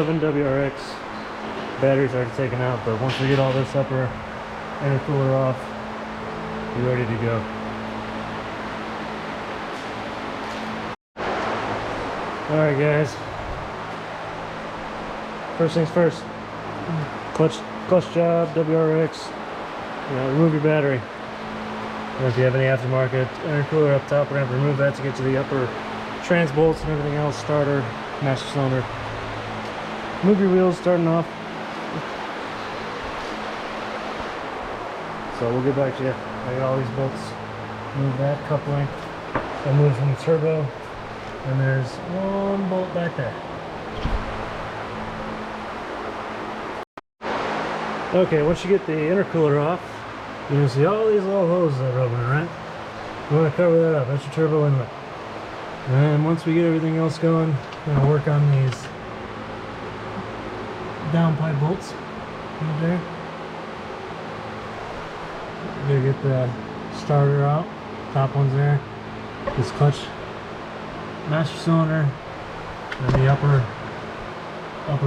2011 WRX. Batteries already taken out, but once we get all this upper intercooler off, we're ready to go. Alright guys, first things first, clutch job, WRX, remove your battery. And if you have any aftermarket intercooler up top, we're going to remove that to get to the upper trans bolts and everything else, starter, master cylinder. Move your wheels starting off. So we'll get back to you. I got all these bolts. Move that coupling. I'll move from the turbo. And there's one bolt back there. Okay, once you get the intercooler off, you're going to see all these little hoses that are opening, right? You want to cover that up. That's your turbo inlet. And once we get everything else going, we're going to work on these downpipe bolts right there. We're going to get the starter out. Top one's there. This clutch, master cylinder, and the upper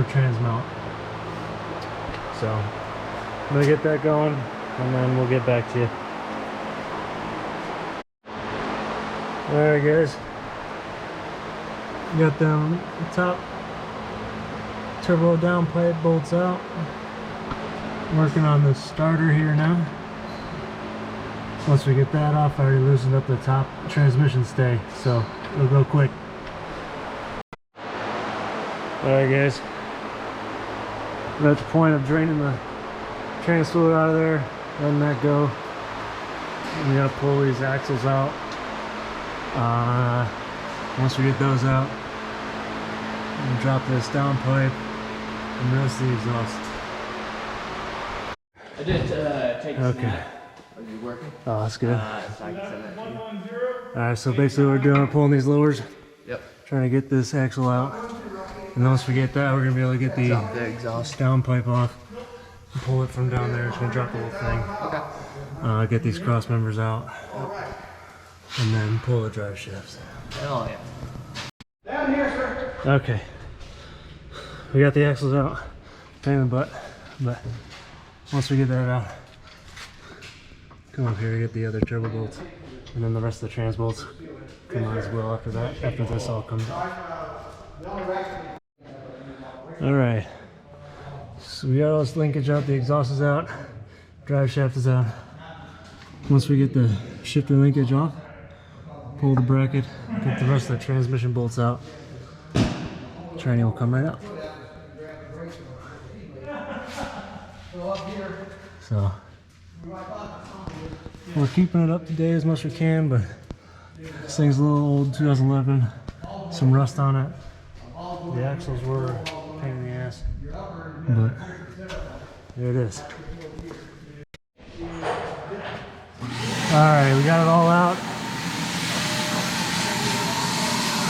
trans mount. So I'm gonna get that going, and then we'll get back to you. All right, guys. Got them top turbo downpipe bolts out. Working on the starter here now. Once we get that off, I already loosened up the top transmission stay, so it'll go quick. Alright guys, we're at the point of draining the trans fluid out of there, letting that go. We gotta pull these axles out. Once we get those out, we'll drop this downpipe and the rest of the exhaust. I did take a snap. Are you working? Oh, that's good. So I can send that to you. Alright, so basically what we're doing, we're pulling these lowers. Yep. Trying to get this axle out. And once we get that, we're going to be able to get the exhaust downpipe off. And pull it from down there. It's going to drop the whole thing. Okay. Get these cross members out. And then pull the drive shafts. Hell yeah. Down here, sir. Okay. We got the axles out. Pain in the butt. But once we get that out, come up here to get the other turbo bolts, and then the rest of the trans bolts come on as well after that, after this all comes out. Alright, so we got all this linkage out, the exhaust is out, drive shaft is out. Once we get the shifter linkage off, pull the bracket, get the rest of the transmission bolts out, tranny will come right out. So we're keeping it up to date as much as we can, but this thing's a little old, 2011, some rust on it. The axles were a pain in the ass, but there it is. Alright, we got it all out.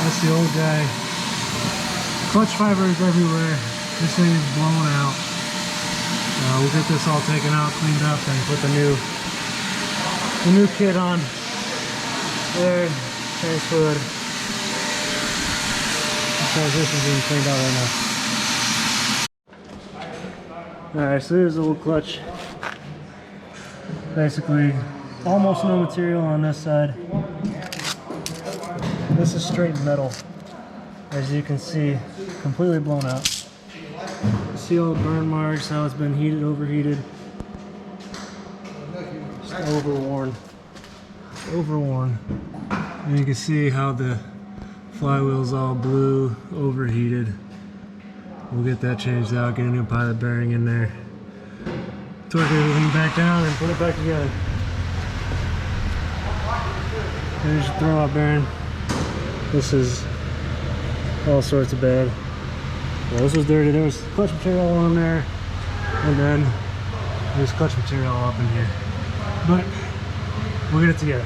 That's the old guy. Clutch fibers everywhere. This thing is blown out. We'll get this all taken out, cleaned up, and put the new kit on. There, trans fluid. The transmission's being cleaned out right now. Alright, so here's the old clutch. Basically, almost no material on this side. This is straight metal. As you can see, completely blown out. See all the burn marks, how it's been heated, overheated. Just overworn. And you can see how the flywheel's all blue, overheated. We'll get that changed out, get a new pilot bearing in there. Torque everything back down and put it back together. There's your throwout bearing. This is all sorts of bad. Yeah, this was dirty. There was clutch material on there, and then there's clutch material up in here. But we'll get it together.